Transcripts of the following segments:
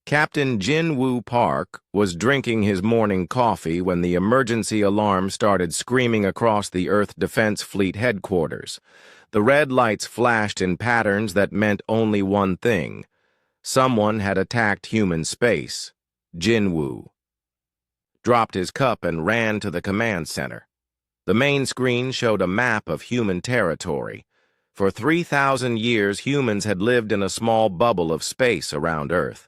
Captain Jin-Woo Park was drinking his morning coffee when the emergency alarm started screaming across the Earth Defense Fleet headquarters. The red lights flashed in patterns that meant only one thing. Someone had attacked human space. Jin-Woo dropped his cup and ran to the command center. The main screen showed a map of human territory. For 3,000 years, humans had lived in a small bubble of space around Earth.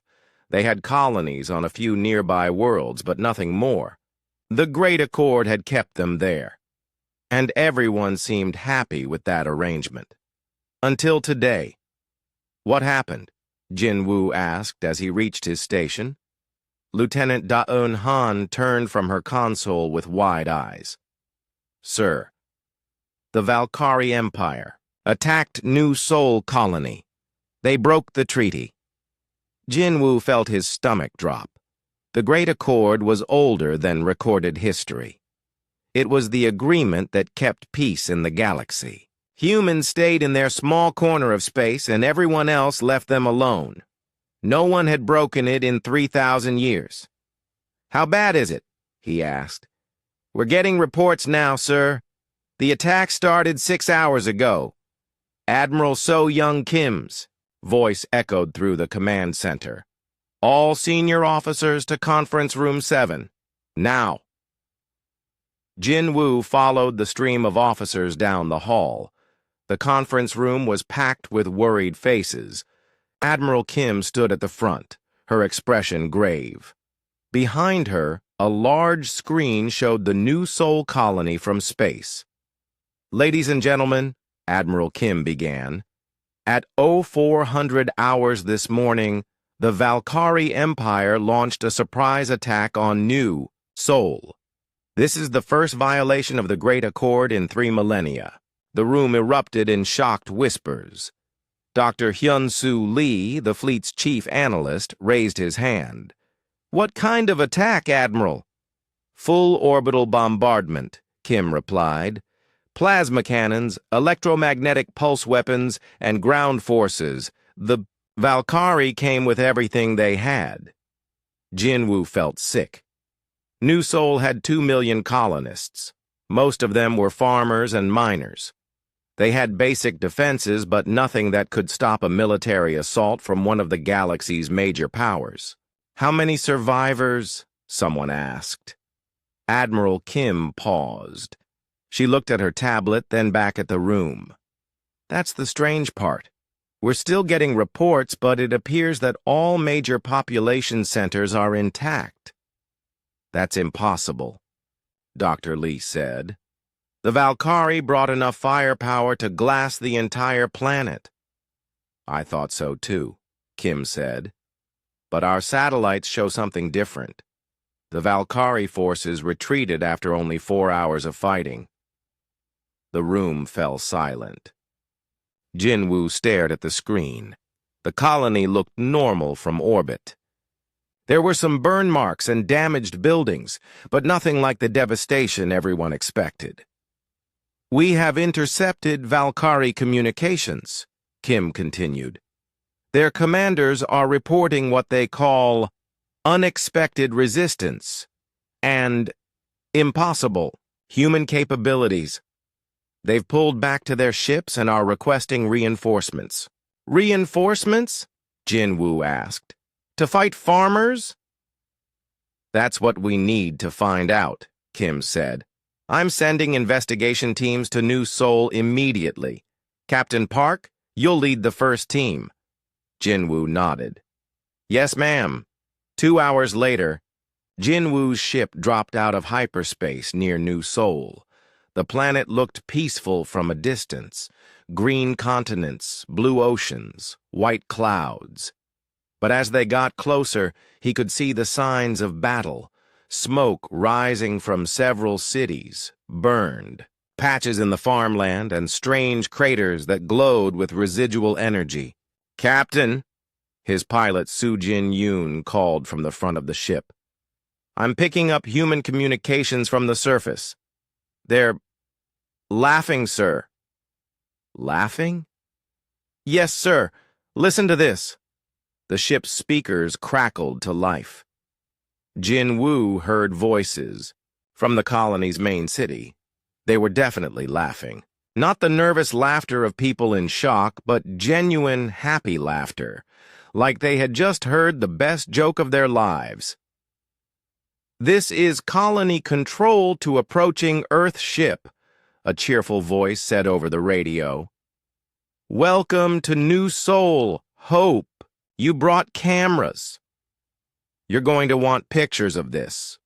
They had colonies on a few nearby worlds, but nothing more. The Great Accord had kept them there, and everyone seemed happy with that arrangement. Until today. What happened? Jin-Woo asked as he reached his station. Lieutenant Da-eun Han turned from her console with wide eyes. Sir, the Valkyrie Empire attacked New Sol Colony. They broke the treaty. Jin-Woo felt his stomach drop. The Great Accord was older than recorded history. It was the agreement that kept peace in the galaxy. Humans stayed in their small corner of space and everyone else left them alone. No one had broken it in 3,000 years. How bad is it? He asked. We're getting reports now, sir. The attack started 6 hours ago. Admiral So Young Kim's voice echoed through the command center. All senior officers to conference room 7. Now. Jin-Woo followed the stream of officers down the hall. The conference room was packed with worried faces. Admiral Kim stood at the front, her expression grave. Behind her, a large screen showed the New Sol colony from space. Ladies and gentlemen, Admiral Kim began, at 0400 hours this morning, the Valkyrie Empire launched a surprise attack on New Sol. This is the first violation of the Great Accord in 3 millennia. The room erupted in shocked whispers. Dr. Hyun-Soo Lee, the fleet's chief analyst, raised his hand. What kind of attack, Admiral? Full orbital bombardment, Kim replied. Plasma cannons, electromagnetic pulse weapons, and ground forces. The Valkyrie came with everything they had. Jin-Woo felt sick. New Sol had 2 million colonists. Most of them were farmers and miners. They had basic defenses, but nothing that could stop a military assault from one of the galaxy's major powers. How many survivors? Someone asked. Admiral Kim paused. She looked at her tablet, then back at the room. That's the strange part. We're still getting reports, but it appears that all major population centers are intact. That's impossible, Dr. Lee said. The Valkyrie brought enough firepower to glass the entire planet. I thought so too, Kim said. But our satellites show something different. The Valkyrie forces retreated after only 4 hours of fighting. The room fell silent. Jin-Woo stared at the screen. The colony looked normal from orbit. There were some burn marks and damaged buildings, but nothing like the devastation everyone expected. We have intercepted Valkyrie communications, Kim continued. Their commanders are reporting what they call unexpected resistance and impossible human capabilities. They've pulled back to their ships and are requesting reinforcements. Reinforcements? Jin-Woo asked. To fight farmers? That's what we need to find out, Kim said. I'm sending investigation teams to New Sol immediately. Captain Park, you'll lead the first team. Jin-Woo nodded. Yes, ma'am. 2 hours later, Jin-Woo's ship dropped out of hyperspace near New Sol. The planet looked peaceful from a distance. Green continents, blue oceans, white clouds. But as they got closer, he could see the signs of battle. Smoke rising from several cities, burned. Patches in the farmland and strange craters that glowed with residual energy. Captain, his pilot Soo-Jin Yoon called from the front of the ship. I'm picking up human communications from the surface. They're laughing, sir. Laughing? Yes, sir. Listen to this. The ship's speakers crackled to life. Jin Woo heard voices from the colony's main city. They were definitely laughing. Not the nervous laughter of people in shock, but genuine, happy laughter, like they had just heard the best joke of their lives. "This is colony control to approaching Earth ship," a cheerful voice said over the radio. "Welcome to New Seoul, Hope. You brought cameras. You're going to want pictures of this."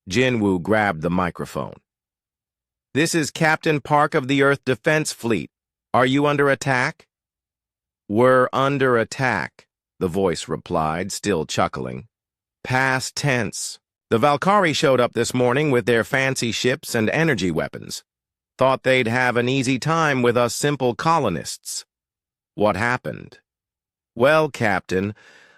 Jinwoo grabbed the microphone. "This is Captain Park of the Earth Defense Fleet. Are you under attack?" "We're under attack," the voice replied, still chuckling. "Past tense. The Valkyrie showed up this morning with their fancy ships and energy weapons. Thought they'd have an easy time with us simple colonists." "What happened?" "Well, Captain,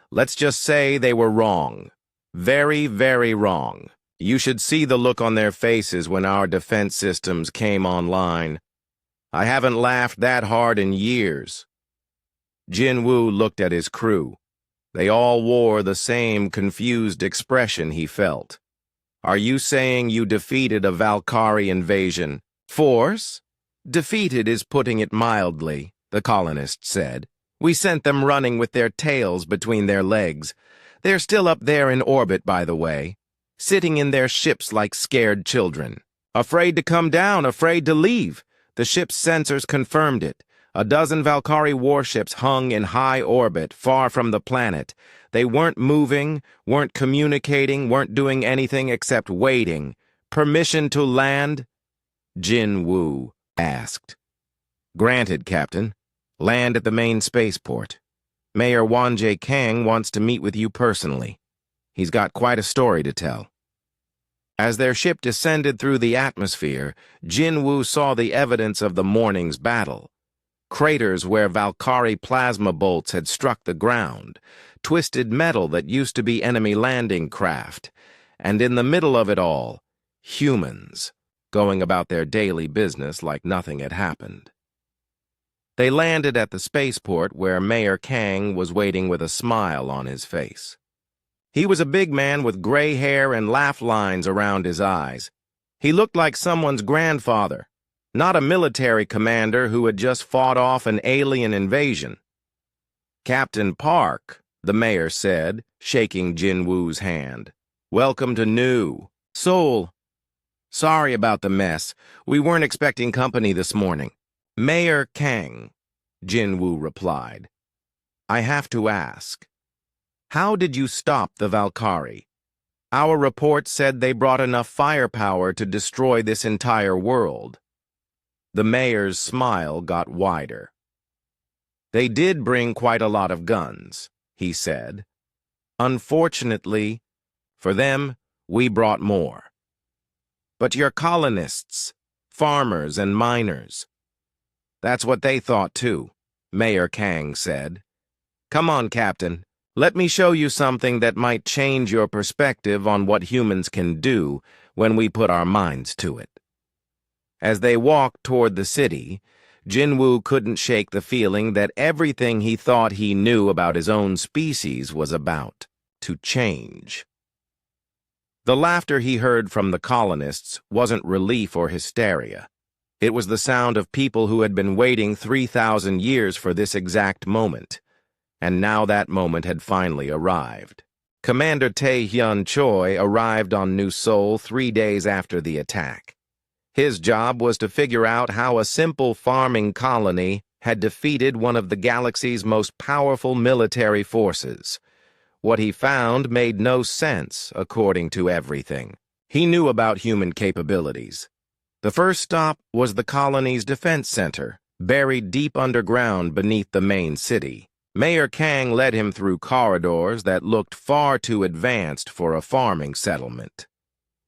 let's just say they were wrong. Very, very wrong. You should see the look on their faces when our defense systems came online. I haven't laughed that hard in years." Jinwoo looked at his crew. They all wore the same confused expression he felt. "Are you saying you defeated a Valkyrie invasion force?" "Defeated is putting it mildly," the colonist said. "We sent them running with their tails between their legs. They're still up there in orbit, by the way, sitting in their ships like scared children. Afraid to come down, afraid to leave. The ship's sensors confirmed it. A dozen Valkyrie warships hung in high orbit, far from the planet. They weren't moving, weren't communicating, weren't doing anything except waiting. Permission to land?" Jin Woo asked. "Granted, Captain. Land at the main spaceport. Mayor Wan-Jae Kang wants to meet with you personally. He's got quite a story to tell." As their ship descended through the atmosphere, Jin Woo saw the evidence of the morning's battle. Craters where Valkyrie plasma bolts had struck the ground, twisted metal that used to be enemy landing craft, and in the middle of it all, humans, going about their daily business like nothing had happened. They landed at the spaceport where Mayor Kang was waiting with a smile on his face. He was a big man with gray hair and laugh lines around his eyes. He looked like someone's grandfather, not a military commander who had just fought off an alien invasion. "Captain Park," the mayor said, shaking Jinwoo's hand. "Welcome to New Seoul. Sorry about the mess. We weren't expecting company this morning." "Mayor Kang," Jinwoo replied, "I have to ask, how did you stop the Valkyrie? Our report said they brought enough firepower to destroy this entire world." The mayor's smile got wider. "They did bring quite a lot of guns," he said. "Unfortunately, for them, we brought more. But your colonists, farmers and miners, that's what they thought too," Mayor Kang said. "Come on, Captain. Let me show you something that might change your perspective on what humans can do when we put our minds to it." As they walked toward the city, Jinwoo couldn't shake the feeling that everything he thought he knew about his own species was about to change. The laughter he heard from the colonists wasn't relief or hysteria. It was the sound of people who had been waiting 3,000 years for this exact moment, and now that moment had finally arrived. Commander Tae-hyun Choi arrived on New Seoul 3 days after the attack. His job was to figure out how a simple farming colony had defeated one of the galaxy's most powerful military forces. What he found made no sense, according to everything he knew about human capabilities. The first stop was the colony's defense center, buried deep underground beneath the main city. Mayor Kang led him through corridors that looked far too advanced for a farming settlement.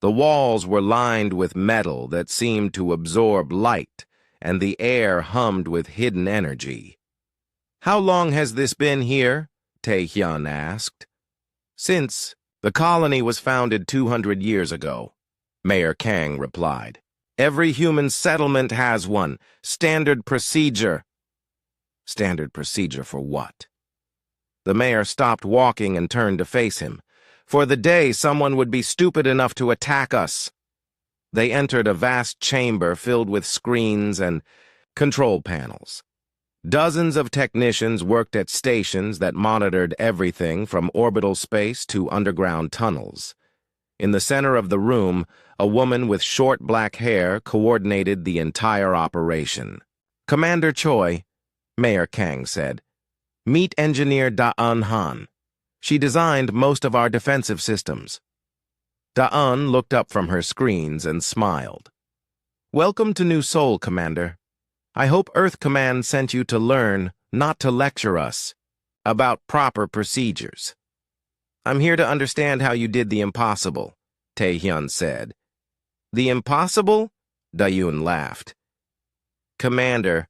The walls were lined with metal that seemed to absorb light, and the air hummed with hidden energy. "How long has this been here?" Tae-hyun asked. "Since the colony was founded 200 years ago," Mayor Kang replied. "Every human settlement has one. Standard procedure." "Standard procedure for what?" The mayor stopped walking and turned to face him. For the day someone would be stupid enough to attack us. They entered a vast chamber filled with screens and control panels. Dozens of technicians worked at stations that monitored everything from orbital space to underground tunnels. In the center of the room, a woman with short black hair coordinated the entire operation. "Commander Choi," Mayor Kang said. "Meet Engineer Da-eun Han. She designed most of our defensive systems." Da-eun looked up from her screens and smiled. "Welcome to New Seoul, Commander. I hope Earth Command sent you to learn, not to lecture us, about proper procedures." "I'm here to understand how you did the impossible," Tae-hyun said. "The impossible?" Da-eun laughed. "Commander,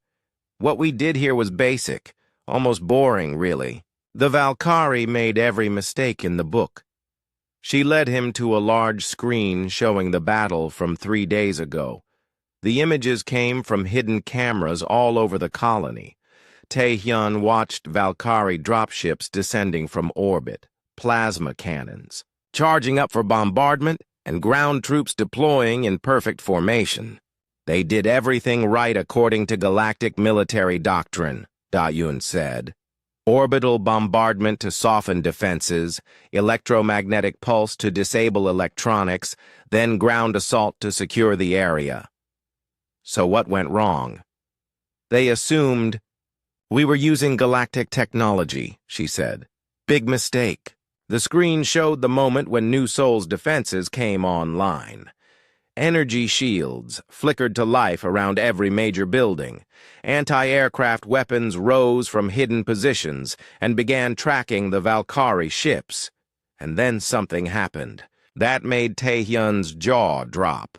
what we did here was basic, almost boring, really. The Valkyrie made every mistake in the book." She led him to a large screen showing the battle from 3 days ago. The images came from hidden cameras all over the colony. Tae-hyun watched Valkyrie dropships descending from orbit, plasma cannons, charging up for bombardment, and ground troops deploying in perfect formation. "They did everything right according to galactic military doctrine," Da-eun said. "Orbital bombardment to soften defenses, electromagnetic pulse to disable electronics, then ground assault to secure the area." "So what went wrong?" "They assumed we were using galactic technology," she said. "Big mistake." The screen showed the moment when New Seoul's defenses came online. Energy shields flickered to life around every major building. Anti-aircraft weapons rose from hidden positions and began tracking the Valkyrie ships. And then something happened. That made Tae-hyun's jaw drop.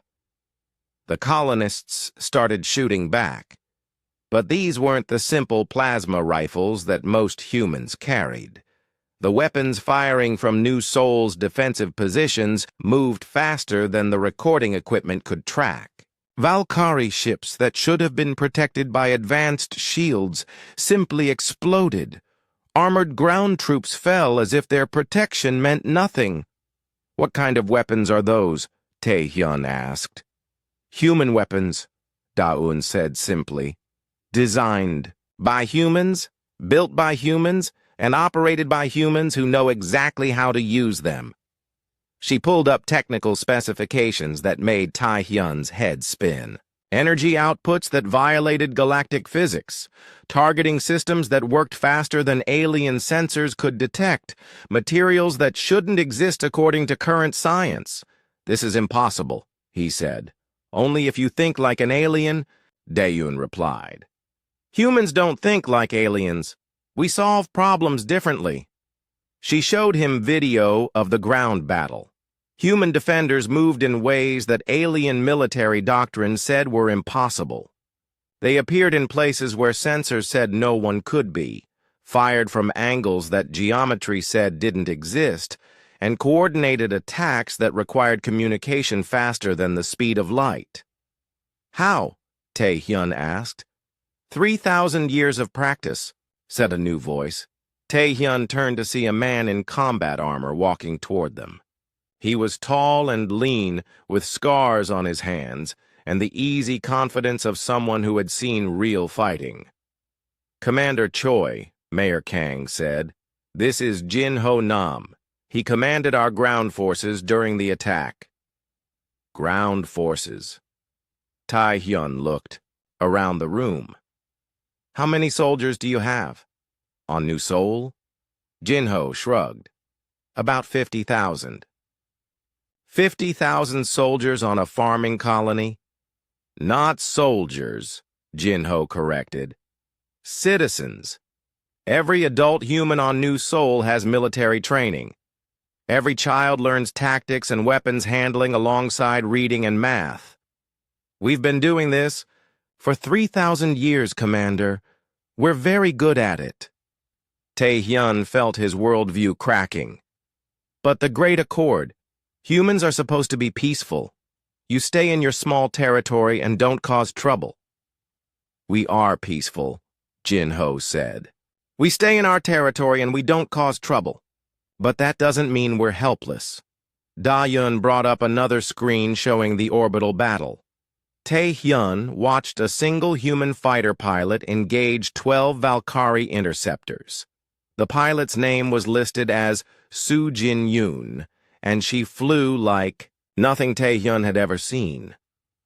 The colonists started shooting back. But these weren't the simple plasma rifles that most humans carried. The weapons firing from New Seoul's defensive positions moved faster than the recording equipment could track. Valkyrie ships that should have been protected by advanced shields simply exploded. Armored ground troops fell as if their protection meant nothing. "What kind of weapons are those?" Tae-hyun asked. "Human weapons," Da-eun said simply. "Designed by humans, built by humans, and operated by humans who know exactly how to use them." She pulled up technical specifications that made Tae-hyun's head spin. Energy outputs that violated galactic physics, targeting systems that worked faster than alien sensors could detect, materials that shouldn't exist according to current science. "This is impossible," he said. "Only if you think like an alien," Da-eun replied. "Humans don't think like aliens. We solve problems differently." She showed him video of the ground battle. Human defenders moved in ways that alien military doctrine said were impossible. They appeared in places where sensors said no one could be, fired from angles that geometry said didn't exist, and coordinated attacks that required communication faster than the speed of light. "How?" Tae-hyun asked. 3,000 years of practice," said a new voice. Tae-hyun turned to see a man in combat armor walking toward them. He was tall and lean, with scars on his hands, and the easy confidence of someone who had seen real fighting. "Commander Choi," Mayor Kang said. "This is Jin-ho Nam. He commanded our ground forces during the attack." Ground forces. Tae-hyun looked around the room. "How many soldiers do you have?" "On New Seoul?" Jin-ho shrugged. "About 50,000. 50,000 soldiers on a farming colony?" "Not soldiers," Jin-ho corrected. "Citizens. Every adult human on New Seoul has military training. Every child learns tactics and weapons handling alongside reading and math. We've been doing this for 3,000 years, Commander. We're very good at it." Tae-hyun felt his worldview cracking. "But the Great Accord. Humans are supposed to be peaceful. You stay in your small territory and don't cause trouble." "We are peaceful," Jin-ho said. We stay in our territory and we don't cause trouble. But that doesn't mean we're helpless. Da-Yun brought up another screen showing the orbital battle. Tae-hyun watched a single human fighter pilot engage 12 Valkyrie interceptors. The pilot's name was listed as Soo Jin-yoon, and she flew like nothing Tae-hyun had ever seen.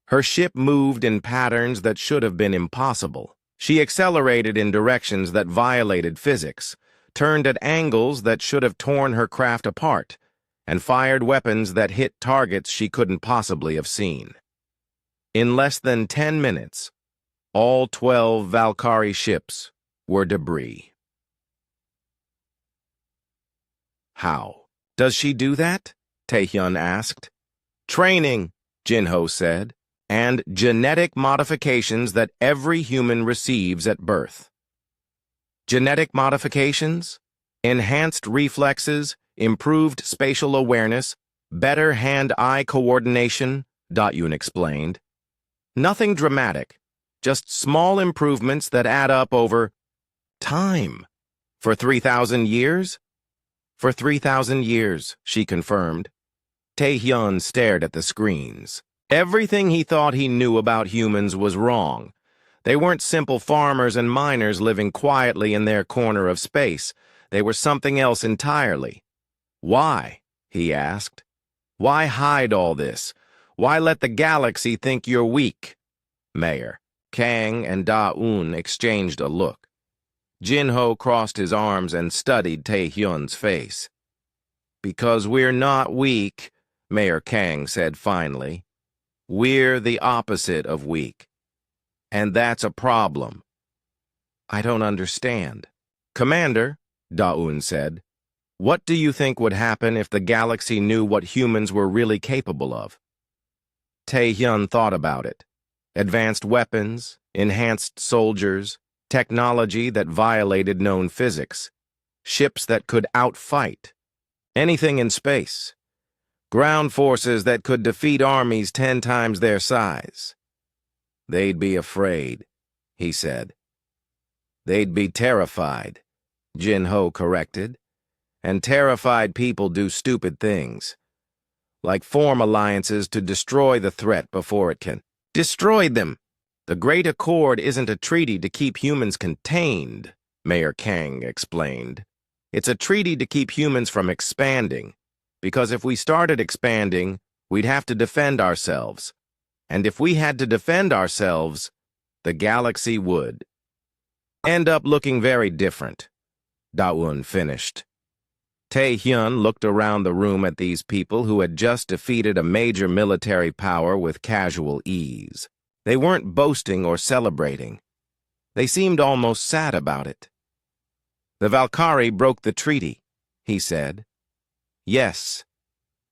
Her ship moved in patterns that should have been impossible. She accelerated in directions that violated physics, turned at angles that should have torn her craft apart, and fired weapons that hit targets she couldn't possibly have seen. In less than 10 minutes, all 12 Valkyrie ships were debris. How does she do that? Tae-hyun asked. Training, Jin-ho said, and genetic modifications that every human receives at birth. Genetic modifications? Enhanced reflexes, improved spatial awareness, better hand-eye coordination, Da-Yun explained. Nothing dramatic, just small improvements that add up over time. For 3,000 years? For 3,000 years, she confirmed. Tae-hyun stared at the screens. Everything he thought he knew about humans was wrong. They weren't simple farmers and miners living quietly in their corner of space. They were something else entirely. Why? He asked. Why hide all this? Why let the galaxy think you're weak? Mayor, Kang, and Da-Un exchanged a look. Jin-ho crossed his arms and studied Tae-hyun's face. Because we're not weak, Mayor Kang said finally. We're the opposite of weak. And that's a problem. I don't understand. Commander, Da-Un said, what do you think would happen if the galaxy knew what humans were really capable of? Tae-hyun thought about it. Advanced weapons, enhanced soldiers, technology that violated known physics, ships that could outfight, anything in space, ground forces that could defeat armies 10 times their size. They'd be afraid, he said. They'd be terrified, Jin-ho corrected. And terrified people do stupid things, like form alliances to destroy the threat before it can destroy them. The Great Accord isn't a treaty to keep humans contained, Mayor Kang explained. It's a treaty to keep humans from expanding, because if we started expanding, we'd have to defend ourselves. And if we had to defend ourselves, the galaxy would end up looking very different, Da-Un finished. Tae-hyun looked around the room at these people who had just defeated a major military power with casual ease. They weren't boasting or celebrating. They seemed almost sad about it. The Valkyrie broke the treaty, he said. Yes,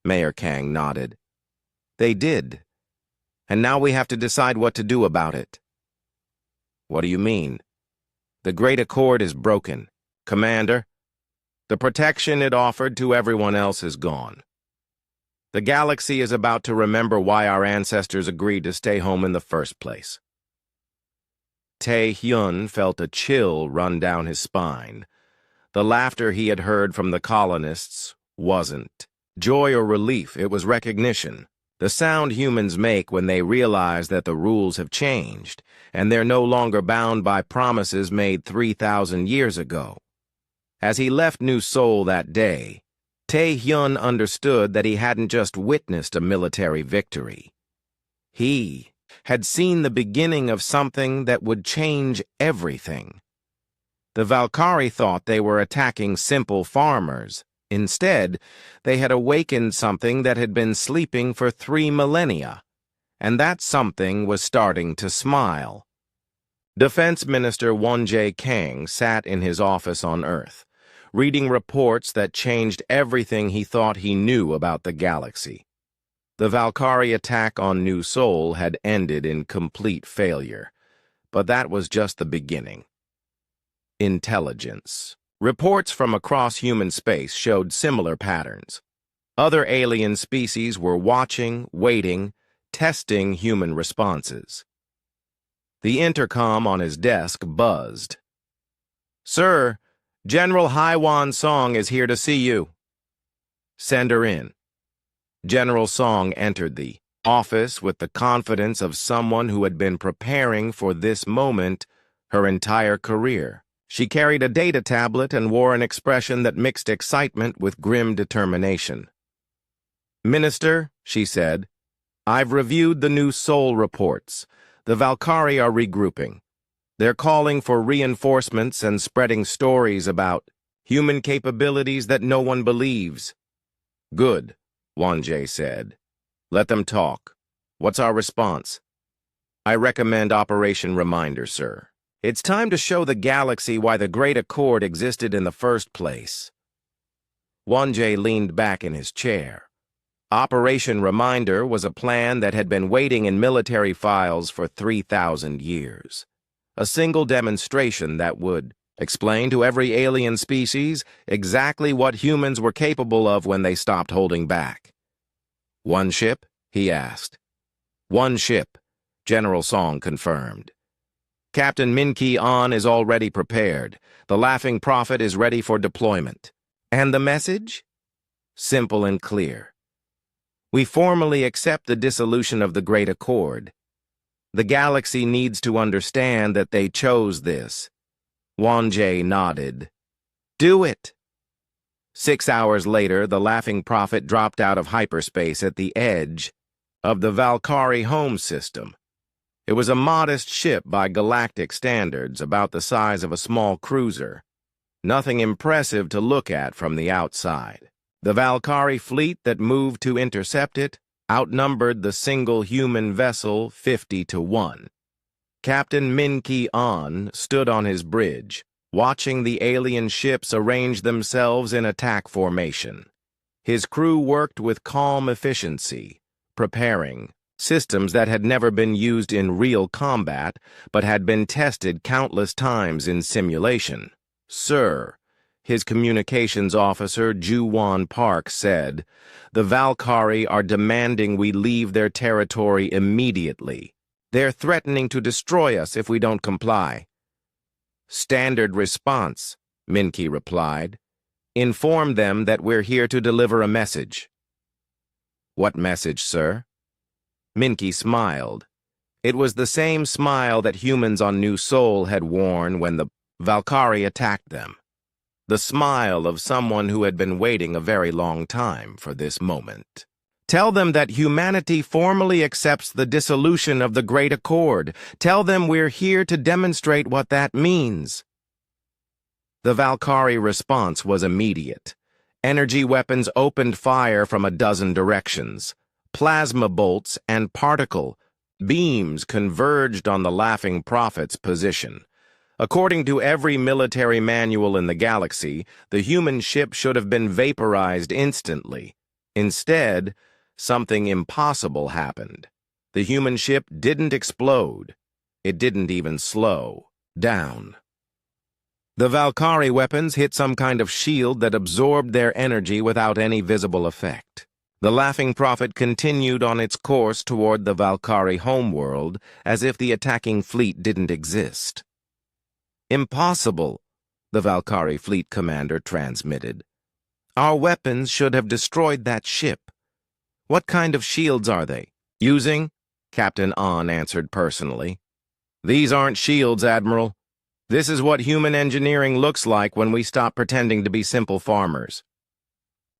Mayor Kang nodded. They did. And now we have to decide what to do about it. What do you mean? The Great Accord is broken, Commander. The protection it offered to everyone else is gone. The galaxy is about to remember why our ancestors agreed to stay home in the first place. Tae-hyun felt a chill run down his spine. The laughter he had heard from the colonists wasn't joy or relief, it was recognition. The sound humans make when they realize that the rules have changed, and they're no longer bound by promises made 3,000 years ago. As he left New Seoul that day, Tae-hyun understood that he hadn't just witnessed a military victory. He had seen the beginning of something that would change everything. The Valkyrie thought they were attacking simple farmers. Instead, they had awakened something that had been sleeping for 3 millennia, and that something was starting to smile. Defense Minister Won-jae Kang sat in his office on Earth, reading reports that changed everything he thought he knew about the galaxy. The Valkyrie attack on New Seoul had ended in complete failure, but that was just the beginning. Intelligence. Reports from across human space showed similar patterns. Other alien species were watching, waiting, testing human responses. The intercom on his desk buzzed. "Sir, General Haiwan Song is here to see you. Send her in. General Song entered the office with the confidence of someone who had been preparing for this moment her entire career. She carried a data tablet and wore an expression that mixed excitement with grim determination. "Minister," she said, "I've reviewed the new Sol reports. The Valkyrie are regrouping. They're calling for reinforcements and spreading stories about human capabilities that no one believes." "Good," Wanjie said. "Let them talk. What's our response?" "I recommend Operation Reminder, sir. It's time to show the galaxy why the Great Accord existed in the first place." Wanjie leaned back in his chair. Operation Reminder was a plan that had been waiting in military files for 3,000 years. A single demonstration that would explain to every alien species exactly what humans were capable of when they stopped holding back. "One ship?" he asked. "One ship," General Song confirmed. "Captain Min-Ki-on is already prepared. The Laughing Prophet is ready for deployment." "And the message?" "Simple and clear. We formally accept the dissolution of the Great Accord. The galaxy needs to understand that they chose this." Wanjie nodded. "Do it." 6 hours later, the Laughing Prophet dropped out of hyperspace at the edge of the Valkyrie home system. It was a modest ship by galactic standards, about the size of a small cruiser. Nothing impressive to look at from the outside. The Valkyrie fleet that moved to intercept it outnumbered the single human vessel 50-1. Captain Min-Ki-on stood on his bridge, watching the alien ships arrange themselves in attack formation. His crew worked with calm efficiency, preparing systems that had never been used in real combat but had been tested countless times in simulation. "Sir," his communications officer, Ju-Wan Park, said, "the Valkyrie are demanding we leave their territory immediately. They're threatening to destroy us if we don't comply." "Standard response," Min-Ki replied. "Inform them that we're here to deliver a message." "What message, sir?" Min-Ki smiled. It was the same smile that humans on New Sol had worn when the Valkyrie attacked them. The smile of someone who had been waiting a very long time for this moment. "Tell them that humanity formally accepts the dissolution of the Great Accord. Tell them we're here to demonstrate what that means." The Valkyrie response was immediate. Energy weapons opened fire from a dozen directions. Plasma bolts and particle beams converged on the Laughing Prophet's position. According to every military manual in the galaxy, the human ship should have been vaporized instantly. Instead, something impossible happened. The human ship didn't explode. It didn't even slow down. The Valkyrie weapons hit some kind of shield that absorbed their energy without any visible effect. The Laughing Prophet continued on its course toward the Valkyrie homeworld as if the attacking fleet didn't exist. "Impossible," the Valkyrie fleet commander transmitted. "Our weapons should have destroyed that ship. What kind of shields are they using?" Captain An answered personally. "These aren't shields, Admiral. This is what human engineering looks like when we stop pretending to be simple farmers."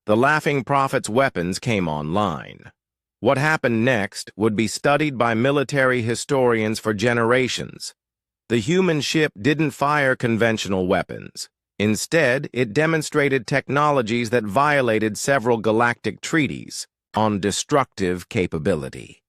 The Laughing Prophet's weapons came online. What happened next would be studied by military historians for generations. The human ship didn't fire conventional weapons. Instead, it demonstrated technologies that violated several galactic treaties on destructive capability.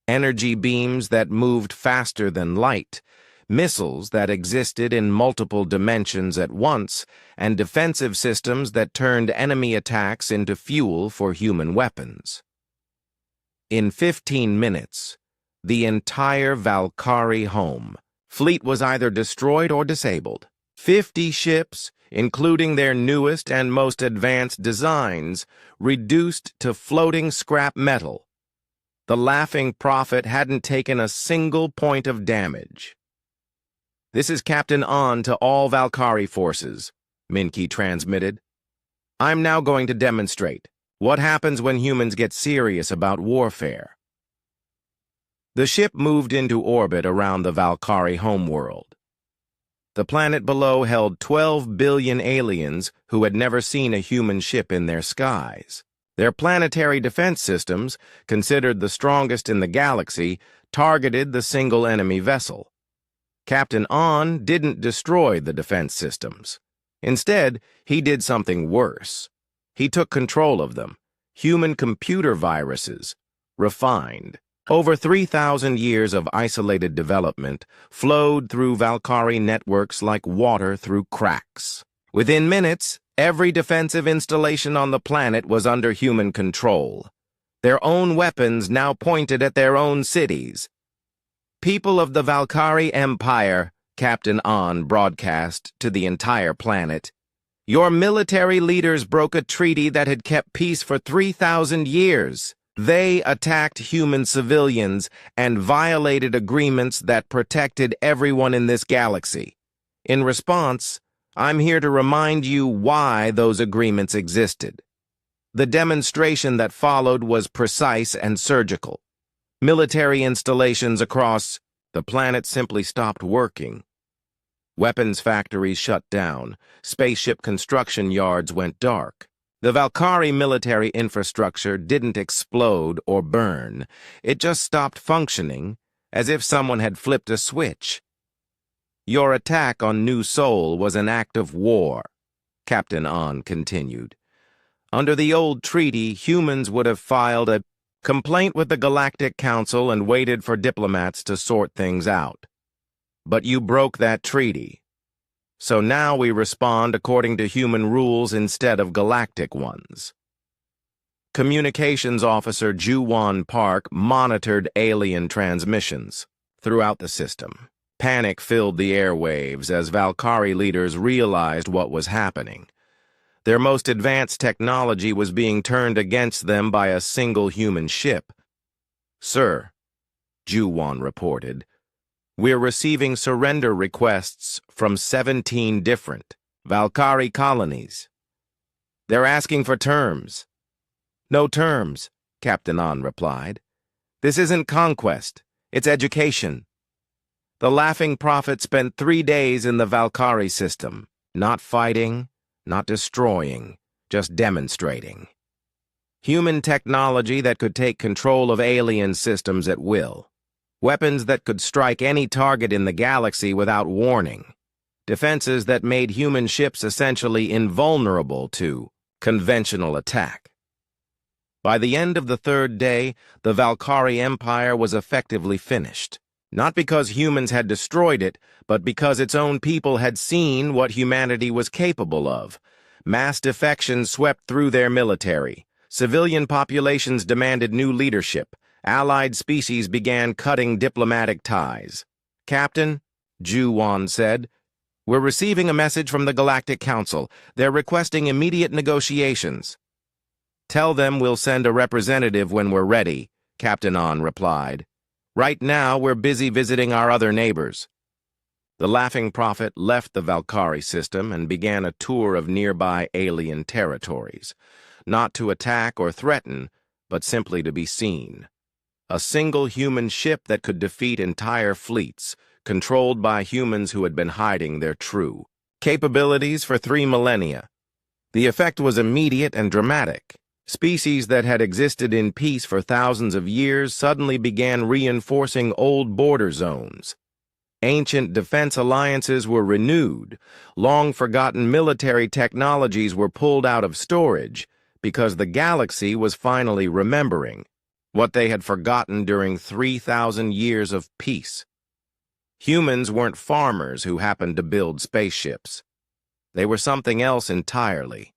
Energy beams that moved faster than light, missiles that existed in multiple dimensions at once, and defensive systems that turned enemy attacks into fuel for human weapons. In 15 minutes, the entire Valkyrie home fleet was either destroyed or disabled. 50 ships, including their newest and most advanced designs, reduced to floating scrap metal. The Laughing Prophet hadn't taken a single point of damage. "This is Captain An to all Valkyrie forces," Minky transmitted. I'm now going to demonstrate what happens when humans get serious about warfare. The ship moved into orbit around the Valkyrie homeworld. The planet below held 12 billion aliens who had never seen a human ship in their skies. Their planetary defense systems, considered the strongest in the galaxy, targeted the single enemy vessel. Captain On didn't destroy the defense systems. Instead, he did something worse. He took control of them. Human computer viruses, refined. Over 3,000 years of isolated development flowed through Valkyrie networks like water through cracks. Within minutes, every defensive installation on the planet was under human control. Their own weapons now pointed at their own cities. People of the Valkyrie Empire, Captain On broadcast to the entire planet. Your military leaders broke a treaty that had kept peace for 3,000 years. They attacked human civilians and violated agreements that protected everyone in this galaxy. In response, I'm here to remind you why those agreements existed. The demonstration that followed was precise and surgical. Military installations across the planet simply stopped working. Weapons factories shut down. Spaceship construction yards went dark. The Valkyrie military infrastructure didn't explode or burn. It just stopped functioning, as if someone had flipped a switch. Your attack on New Sol was an act of war, Captain On continued. Under the old treaty, humans would have filed a complaint with the Galactic Council and waited for diplomats to sort things out. But you broke that treaty. So now we respond according to human rules instead of galactic ones. Communications Officer Ju-Won Park monitored alien transmissions throughout the system. Panic filled the airwaves as Valkyrie leaders realized what was happening. Their most advanced technology was being turned against them by a single human ship. Sir, Ju-Won reported, we're receiving surrender requests from 17 different Valkyrie colonies. They're asking for terms. No terms, Captain On replied. This isn't conquest, it's education. The Laughing Prophet spent 3 days in the Valkyrie system, not fighting, not destroying, just demonstrating. Human technology that could take control of alien systems at will. Weapons that could strike any target in the galaxy without warning. Defenses that made human ships essentially invulnerable to conventional attack. By the end of the 3rd day, the Valkyrie Empire was effectively finished. Not because humans had destroyed it, but because its own people had seen what humanity was capable of. Mass defections swept through their military. Civilian populations demanded new leadership. Allied species began cutting diplomatic ties. Captain, Ju-Won said, we're receiving a message from the Galactic Council. They're requesting immediate negotiations. Tell them we'll send a representative when we're ready, Captain On replied. Right now, we're busy visiting our other neighbors. The Laughing Prophet left the Valkyrie system and began a tour of nearby alien territories, not to attack or threaten, but simply to be seen. A single human ship that could defeat entire fleets, controlled by humans who had been hiding their true capabilities for 3 millennia. The effect was immediate and dramatic. Species that had existed in peace for thousands of years suddenly began reinforcing old border zones. Ancient defense alliances were renewed. Long-forgotten military technologies were pulled out of storage because the galaxy was finally remembering what they had forgotten during 3,000 years of peace. Humans weren't farmers who happened to build spaceships. They were something else entirely.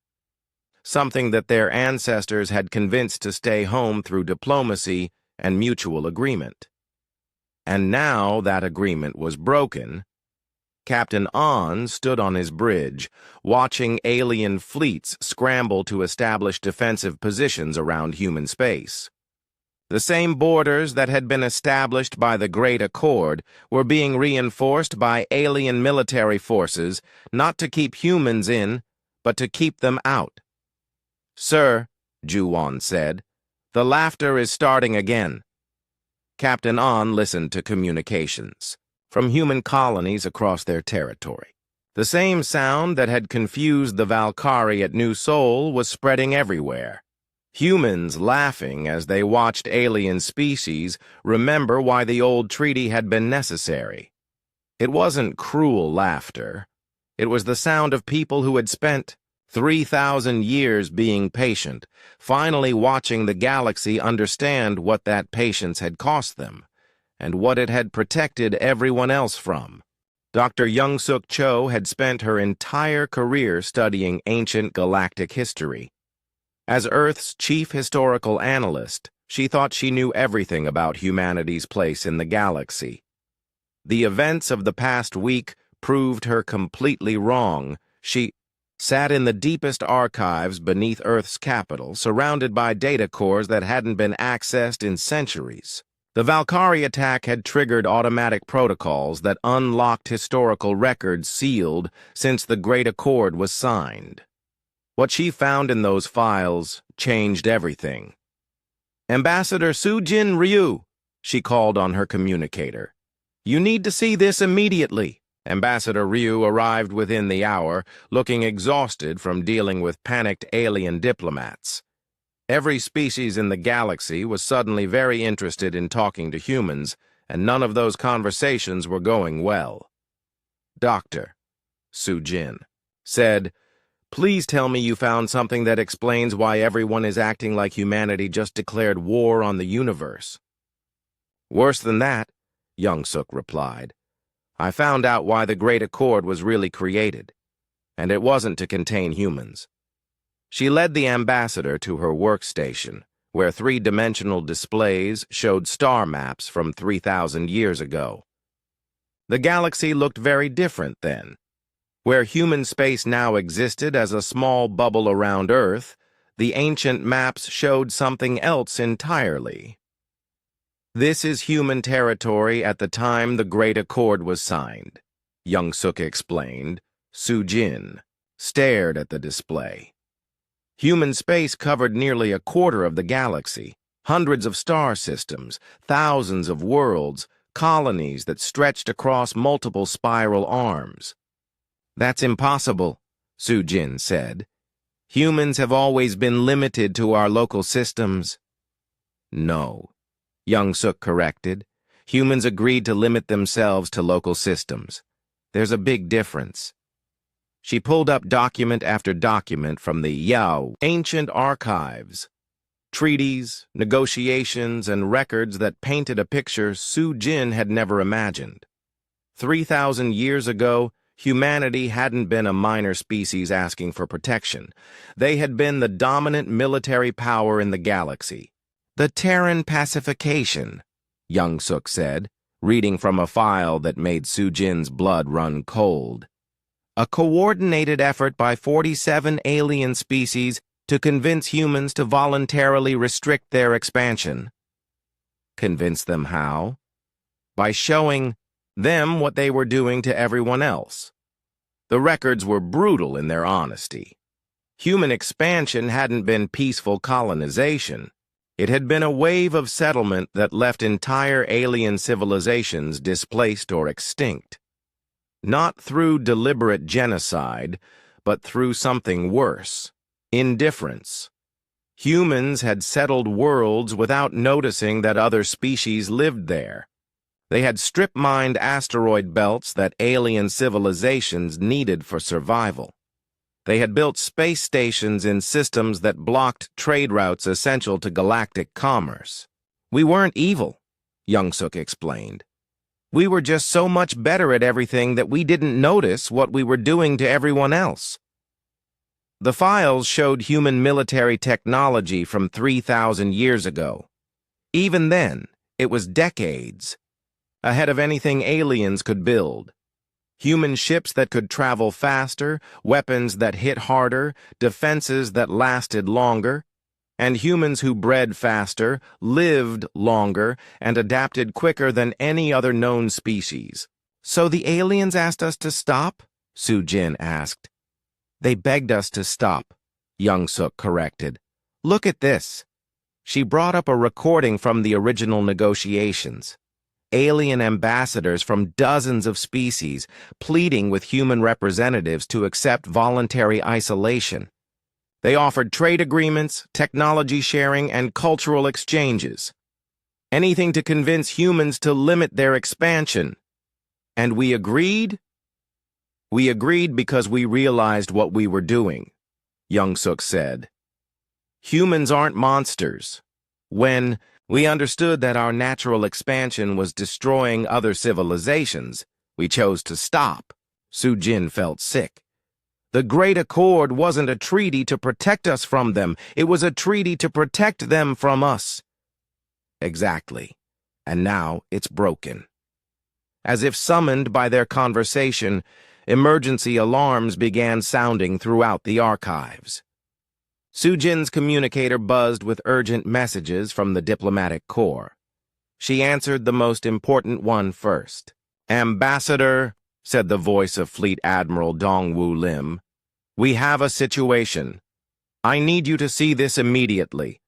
Something that their ancestors had convinced to stay home through diplomacy and mutual agreement. And now that agreement was broken. Captain On stood on his bridge, watching alien fleets scramble to establish defensive positions around human space. The same borders that had been established by the Great Accord were being reinforced by alien military forces, not to keep humans in, but to keep them out. "Sir," Ju-won said, "the laughter is starting again." Captain An listened to communications from human colonies across their territory. The same sound that had confused the Valkyrie at New Seoul was spreading everywhere. Humans laughing as they watched alien species remember why the old treaty had been necessary. It wasn't cruel laughter. It was the sound of people who had spent 3,000 years being patient, finally watching the galaxy understand what that patience had cost them, and what it had protected everyone else from. Dr. Young-Suk Cho had spent her entire career studying ancient galactic history. As Earth's chief historical analyst, she thought she knew everything about humanity's place in the galaxy. The events of the past week proved her completely wrong. She sat in the deepest archives beneath Earth's capital, surrounded by data cores that hadn't been accessed in centuries. The Valkyrie attack had triggered automatic protocols that unlocked historical records sealed since the Great Accord was signed. What she found in those files changed everything. "Ambassador Soo-jin Ryu," she called on her communicator. "You need to see this immediately." Ambassador Ryu arrived within the hour, looking exhausted from dealing with panicked alien diplomats. Every species in the galaxy was suddenly very interested in talking to humans, and none of those conversations were going well. "Doctor," Soo-jin said, "please tell me you found something that explains why everyone is acting like humanity just declared war on the universe." "Worse than that," Young-Suk replied. "I found out why the Great Accord was really created, and it wasn't to contain humans." She led the ambassador to her workstation, where three-dimensional displays showed star maps from 3,000 years ago. The galaxy looked very different then. Where human space now existed as a small bubble around Earth, the ancient maps showed something else entirely. "This is human territory at the time the Great Accord was signed," Young-Suk explained. Soo-jin stared at the display. Human space covered nearly a quarter of the galaxy, hundreds of star systems, thousands of worlds, colonies that stretched across multiple spiral arms. "That's impossible," Soo-jin said. "Humans have always been limited to our local systems." "No," Young-Suk corrected. "Humans agreed to limit themselves to local systems. There's a big difference." She pulled up document after document from the Yao ancient archives. Treaties, negotiations, and records that painted a picture Soo-jin had never imagined. 3,000 years ago, humanity hadn't been a minor species asking for protection. They had been the dominant military power in the galaxy. "The Terran pacification," Young-Suk said, reading from a file that made Soo-jin's blood run cold. "A coordinated effort by 47 alien species to convince humans to voluntarily restrict their expansion." Convince them how? By showing them what they were doing to everyone else. The records were brutal in their honesty. Human expansion hadn't been peaceful colonization. It had been a wave of settlement that left entire alien civilizations displaced or extinct. Not through deliberate genocide, but through something worse: indifference. Humans had settled worlds without noticing that other species lived there. They had strip-mined asteroid belts that alien civilizations needed for survival. They had built space stations in systems that blocked trade routes essential to galactic commerce. "We weren't evil," Young-Suk explained. "We were just so much better at everything that we didn't notice what we were doing to everyone else." The files showed human military technology from 3,000 years ago. Even then, it was decades ahead of anything aliens could build. Human ships that could travel faster, weapons that hit harder, defenses that lasted longer, and humans who bred faster, lived longer, and adapted quicker than any other known species. "So the aliens asked us to stop?" Soo-jin asked. They begged us to stop, Young-suk corrected. Look at this. She brought up a recording from the original negotiations. Alien ambassadors from dozens of species pleading with human representatives to accept voluntary isolation. They offered trade agreements, technology sharing, and cultural exchanges. Anything to convince humans to limit their expansion. And we agreed? We agreed because we realized what we were doing, Young-suk said. Humans aren't monsters. When we understood that our natural expansion was destroying other civilizations, we chose to stop. Soo-jin felt sick. The Great Accord wasn't a treaty to protect us from them. It was a treaty to protect them from us. Exactly. And now it's broken. As if summoned by their conversation, emergency alarms began sounding throughout the archives. Soo-jin's communicator buzzed with urgent messages from the diplomatic corps. She answered the most important one first. "Ambassador," said the voice of Fleet Admiral Dong-Woo Lim, "we have a situation. I need you to see this immediately."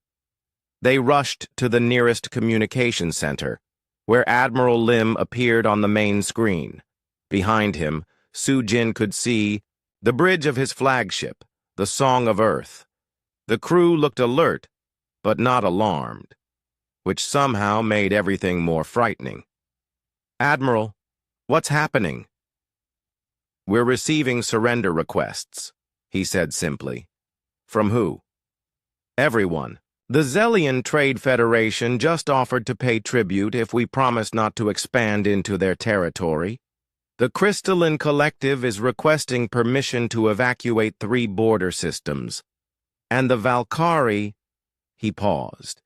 They rushed to the nearest communication center, where Admiral Lim appeared on the main screen. Behind him, Soo-jin could see the bridge of his flagship, the Song of Earth. The crew looked alert, but not alarmed, which somehow made everything more frightening. "Admiral, what's happening?" "We're receiving surrender requests," he said simply. "From who?" "Everyone. The Zellian Trade Federation just offered to pay tribute if we promise not to expand into their territory. The Crystalline Collective is requesting permission to evacuate 3 border systems. And the Valkyrie," he paused.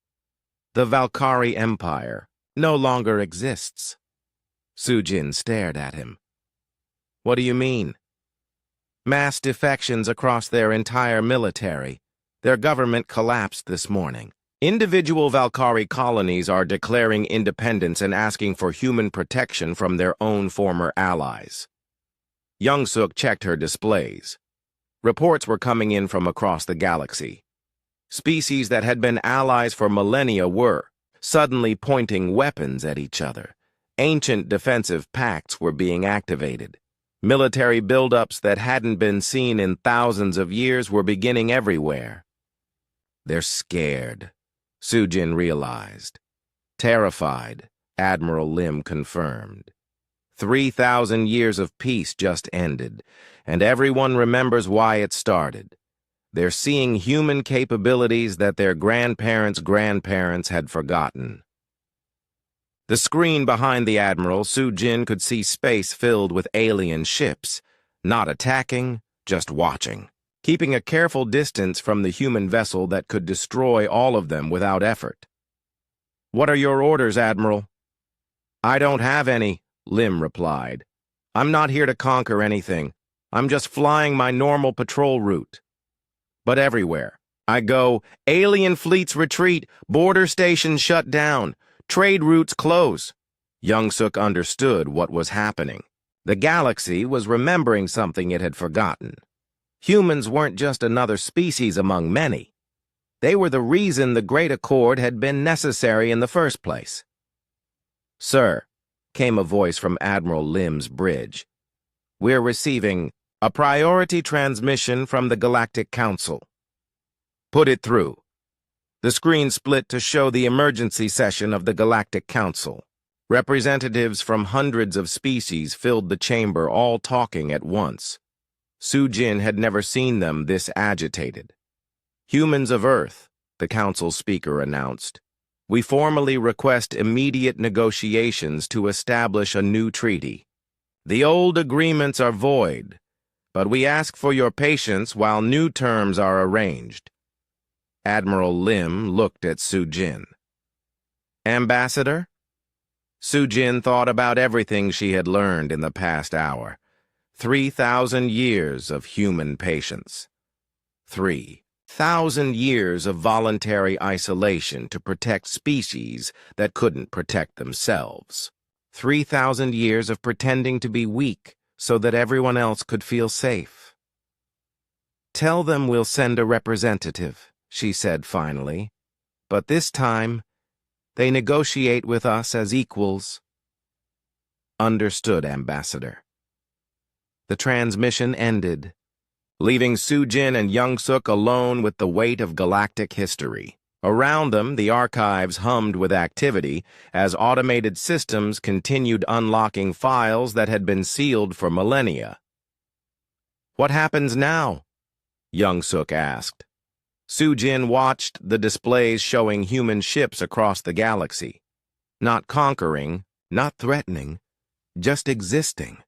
"The Valkyrie Empire no longer exists." Soo-jin stared at him. "What do you mean?" "Mass defections across their entire military. Their government collapsed this morning. Individual Valkyrie colonies are declaring independence and asking for human protection from their own former allies." Young-suk checked her displays. Reports were coming in from across the galaxy. Species that had been allies for millennia were suddenly pointing weapons at each other. Ancient defensive pacts were being activated. Military buildups that hadn't been seen in thousands of years were beginning everywhere. "They're scared," Soo-jin realized. "Terrified," Admiral Lim confirmed. 3,000 years of peace just ended, and everyone remembers why it started. They're seeing human capabilities that their grandparents' had forgotten. The screen behind the Admiral, Soo-jin could see space filled with alien ships, not attacking, just watching, keeping a careful distance from the human vessel that could destroy all of them without effort. "What are your orders, Admiral?" "I don't have any," Lim replied. "I'm not here to conquer anything. I'm just flying my normal patrol route. But everywhere I go, alien fleets retreat, border stations shut down, trade routes close." Young-suk understood what was happening. The galaxy was remembering something it had forgotten. Humans weren't just another species among many. They were the reason the Great Accord had been necessary in the first place. "Sir," came a voice from Admiral Lim's bridge. "We're receiving a priority transmission from the Galactic Council." "Put it through." The screen split to show the emergency session of the Galactic Council. Representatives from hundreds of species filled the chamber, all talking at once. Soo-jin had never seen them this agitated. "Humans of Earth," the council speaker announced, "we formally request immediate negotiations to establish a new treaty. The old agreements are void, but we ask for your patience while new terms are arranged." Admiral Lim looked at Soo-jin. "Ambassador?" Soo-jin thought about everything she had learned in the past hour. 3,000 years of human patience. 3,000 years of voluntary isolation to protect species that couldn't protect themselves. 3,000 years of pretending to be weak so that everyone else could feel safe. Tell them we'll send a representative, she said finally. But this time, they negotiate with us as equals. Understood, Ambassador. The transmission ended, leaving Sujin and Youngsuk alone with the weight of galactic history. Around them, the archives hummed with activity as automated systems continued unlocking files that had been sealed for millennia. What happens now? Youngsuk asked. Sujin watched the displays showing human ships across the galaxy. Not conquering, not threatening, just existing.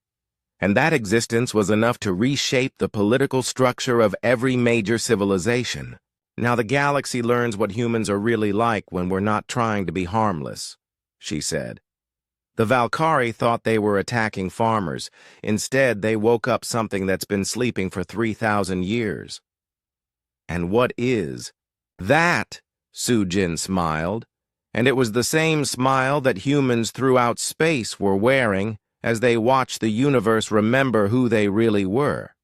And that existence was enough to reshape the political structure of every major civilization. Now the galaxy learns what humans are really like when we're not trying to be harmless, she said. The Valkyrie thought they were attacking farmers. Instead, they woke up something that's been sleeping for 3,000 years. And what is that? Sujin smiled, and it was the same smile that humans throughout space were wearing as they watched the universe remember who they really were.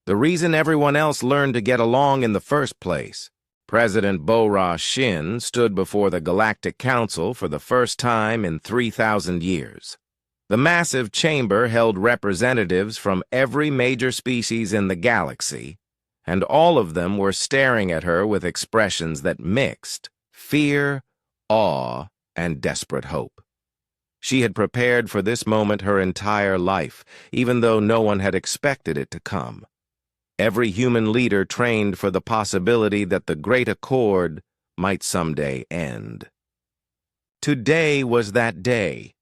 The reason everyone else learned to get along in the first place. President Bo-Ra Shin stood before the Galactic Council for the first time in 3,000 years. The massive chamber held representatives from every major species in the galaxy, and all of them were staring at her with expressions that mixed fear, awe, and desperate hope. She had prepared for this moment her entire life, even though no one had expected it to come. Every human leader trained for the possibility that the Great Accord might someday end. Today was that day.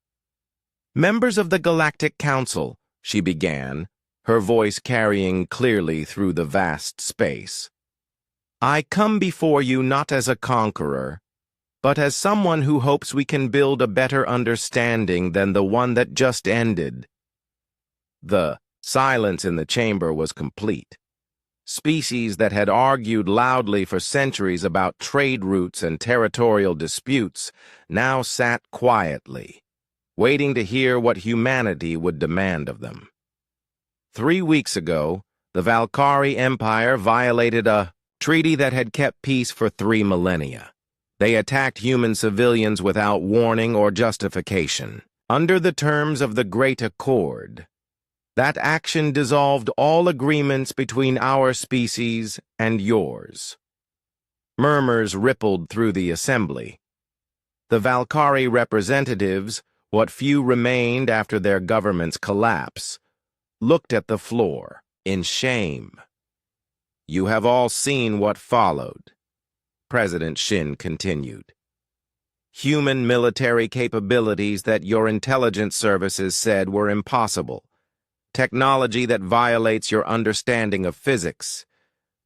Members of the Galactic Council, she began, her voice carrying clearly through the vast space. I come before you not as a conqueror, but as someone who hopes we can build a better understanding than the one that just ended. The silence in the chamber was complete. Species that had argued loudly for centuries about trade routes and territorial disputes now sat quietly, waiting to hear what humanity would demand of them. 3 weeks ago, the Valkyrie Empire violated a treaty that had kept peace for 3 millennia. They attacked human civilians without warning or justification. Under the terms of the Great Accord, that action dissolved all agreements between our species and yours. Murmurs rippled through the assembly. The Valkyrie representatives, what few remained after their government's collapse, looked at the floor in shame. You have all seen what followed, President Shin continued. Human military capabilities that your intelligence services said were impossible. Technology that violates your understanding of physics.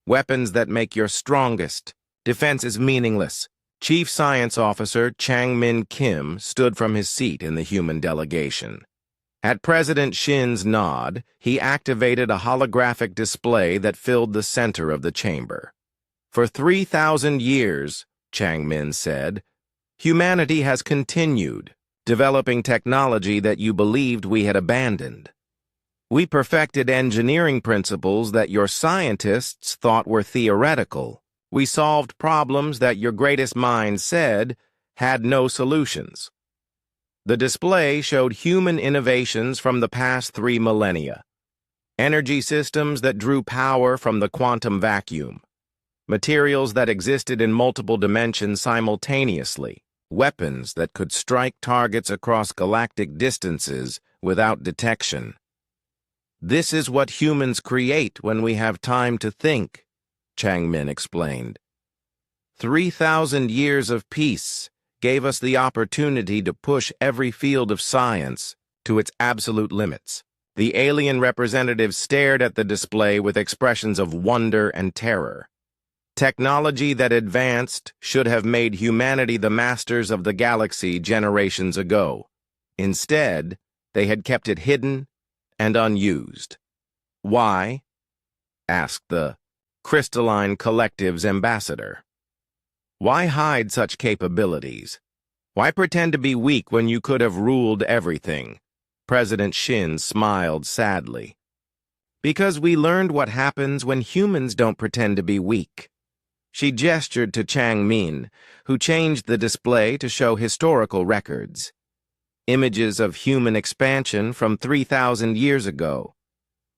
Weapons that make you strongest. Defense is meaningless. Chief Science Officer Chang-Min Kim stood from his seat in the human delegation. At President Shin's nod, he activated a holographic display that filled the center of the chamber. For 3,000 years, Chang-Min said, humanity has continued, developing technology that you believed we had abandoned. We perfected engineering principles that your scientists thought were theoretical. We solved problems that your greatest minds said had no solutions. The display showed human innovations from the past 3 millennia. Energy systems that drew power from the quantum vacuum. Materials that existed in multiple dimensions simultaneously. Weapons that could strike targets across galactic distances without detection. This is what humans create when we have time to think, Chang-Min explained. 3,000 years of peace gave us the opportunity to push every field of science to its absolute limits. The alien representatives stared at the display with expressions of wonder and terror. Technology that advanced should have made humanity the masters of the galaxy generations ago. Instead, they had kept it hidden and unused. Why? Asked the Crystalline Collective's ambassador. Why hide such capabilities? Why pretend to be weak when you could have ruled everything? President Shin smiled sadly. Because we learned what happens when humans don't pretend to be weak. She gestured to Chang Min, who changed the display to show historical records. Images of human expansion from 3,000 years ago.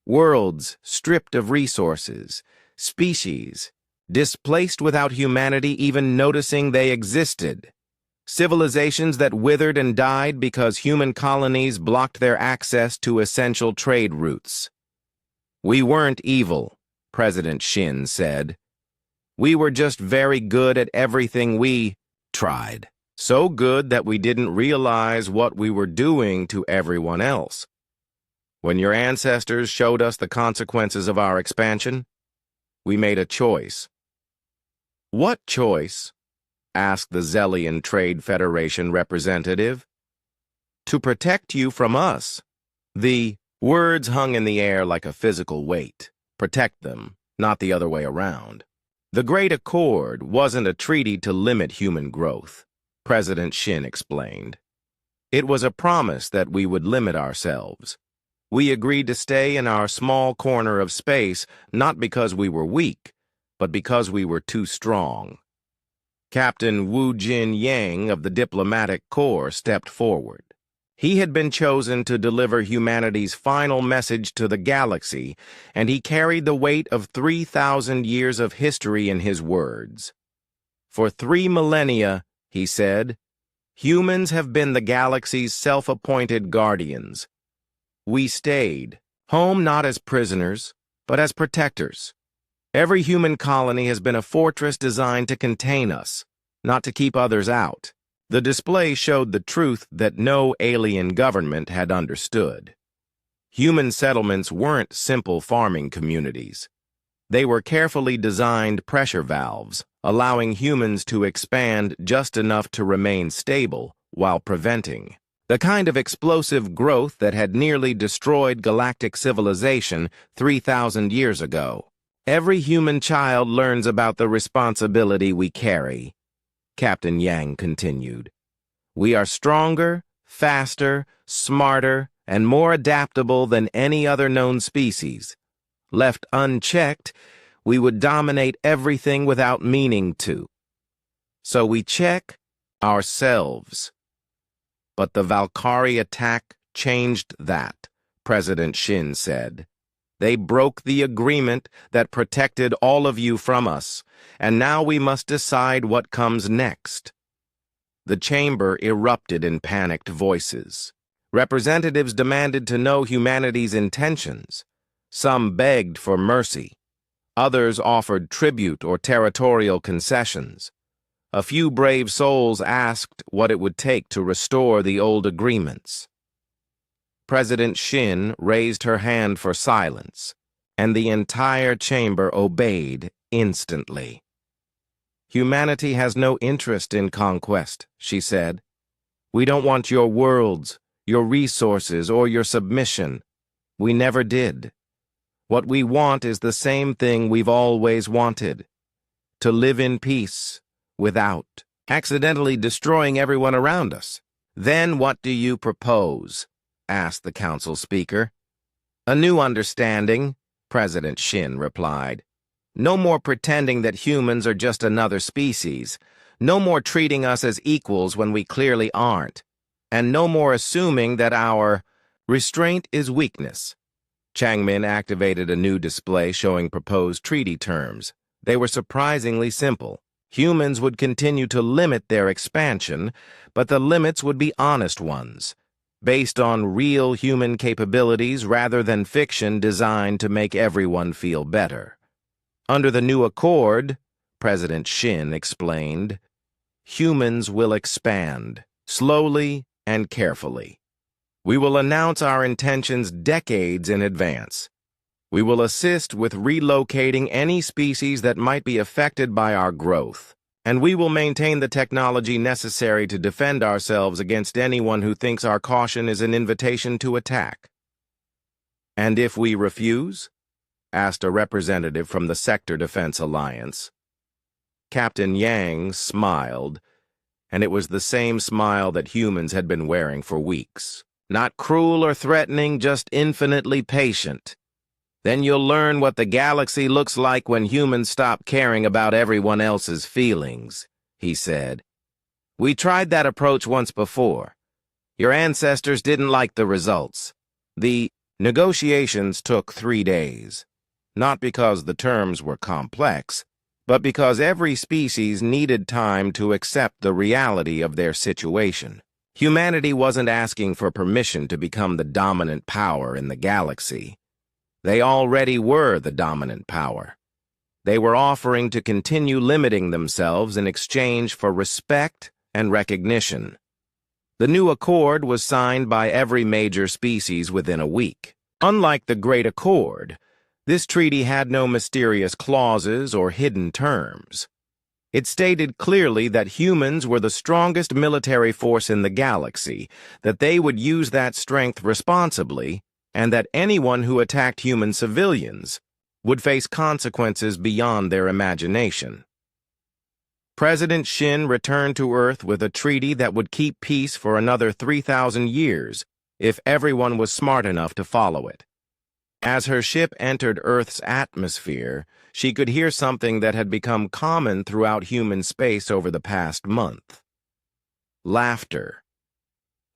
Worlds stripped of resources, species displaced without humanity even noticing they existed. Civilizations that withered and died because human colonies blocked their access to essential trade routes. We weren't evil, President Shin said. We were just very good at everything we tried. So good that we didn't realize what we were doing to everyone else. When your ancestors showed us the consequences of our expansion, we made a choice. What choice? Asked the Zellian Trade Federation representative. To protect you from us. The words hung in the air like a physical weight. Protect them, not the other way around. The Great Accord wasn't a treaty to limit human growth, President Shin explained. It was a promise that we would limit ourselves. We agreed to stay in our small corner of space not because we were weak, but because we were too strong. Captain Wu Jin Yang of the Diplomatic Corps stepped forward. He had been chosen to deliver humanity's final message to the galaxy, and he carried the weight of 3,000 years of history in his words. For 3 millennia, he said, humans have been the galaxy's self-appointed guardians. We stayed, home not as prisoners, but as protectors. Every human colony has been a fortress designed to contain us, not to keep others out. The display showed the truth that no alien government had understood. Human settlements weren't simple farming communities. They were carefully designed pressure valves, allowing humans to expand just enough to remain stable while preventing the kind of explosive growth that had nearly destroyed galactic civilization 3,000 years ago. Every human child learns about the responsibility we carry, Captain Yang continued. We are stronger, faster, smarter, and more adaptable than any other known species. Left unchecked, we would dominate everything without meaning to. So we check ourselves. But the Valkyrie attack changed that, President Shin said. They broke the agreement that protected all of you from us, and now we must decide what comes next. The chamber erupted in panicked voices. Representatives demanded to know humanity's intentions. Some begged for mercy. Others offered tribute or territorial concessions. A few brave souls asked what it would take to restore the old agreements. President Shin raised her hand for silence, and the entire chamber obeyed instantly. Humanity has no interest in conquest, she said. We don't want your worlds, your resources, or your submission. We never did. What we want is the same thing we've always wanted. To live in peace, without accidentally destroying everyone around us. Then what do you propose? Asked the council speaker. A new understanding, President Shin replied. No more pretending that humans are just another species. No more treating us as equals when we clearly aren't. And no more assuming that our restraint is weakness. Changmin activated a new display showing proposed treaty terms. They were surprisingly simple. Humans would continue to limit their expansion, but the limits would be honest ones, based on real human capabilities rather than fiction designed to make everyone feel better. Under the new accord, President Shin explained, humans will expand, slowly and carefully. We will announce our intentions decades in advance. We will assist with relocating any species that might be affected by our growth, and we will maintain the technology necessary to defend ourselves against anyone who thinks our caution is an invitation to attack. And if we refuse? Asked a representative from the Sector Defense Alliance. Captain Yang smiled, and it was the same smile that humans had been wearing for weeks. Not cruel or threatening, just infinitely patient. Then you'll learn what the galaxy looks like when humans stop caring about everyone else's feelings, he said. We tried that approach once before. Your ancestors didn't like the results. The negotiations took 3 days. Not because the terms were complex, but because every species needed time to accept the reality of their situation. Humanity wasn't asking for permission to become the dominant power in the galaxy. They already were the dominant power. They were offering to continue limiting themselves in exchange for respect and recognition. The new accord was signed by every major species within a week. Unlike the Great Accord, this treaty had no mysterious clauses or hidden terms. It stated clearly that humans were the strongest military force in the galaxy, that they would use that strength responsibly, and that anyone who attacked human civilians would face consequences beyond their imagination. President Shin returned to Earth with a treaty that would keep peace for another 3,000 years if everyone was smart enough to follow it. As her ship entered Earth's atmosphere, she could hear something that had become common throughout human space over the past month. Laughter.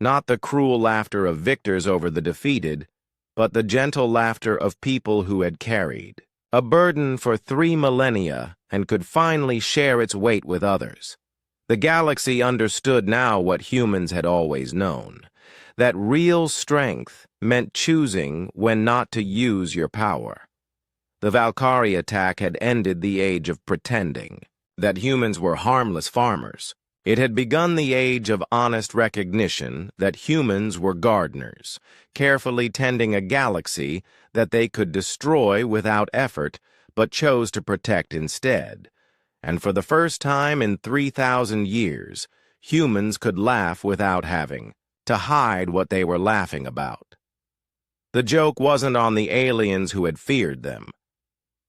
Not the cruel laughter of victors over the defeated, but the gentle laughter of people who had carried a burden for 3 millennia and could finally share its weight with others. The galaxy understood now what humans had always known, that real strength meant choosing when not to use your power. The Valkyrie attack had ended the age of pretending that humans were harmless farmers. It had begun the age of honest recognition that humans were gardeners, carefully tending a galaxy that they could destroy without effort, but chose to protect instead. And for the first time in 3,000 years, humans could laugh without having to hide what they were laughing about. The joke wasn't on the aliens who had feared them.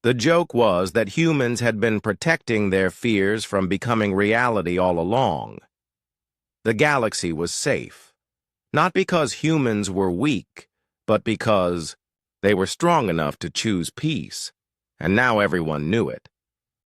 The joke was that humans had been protecting their fears from becoming reality all along. The galaxy was safe, not because humans were weak, but because they were strong enough to choose peace, and now everyone knew it.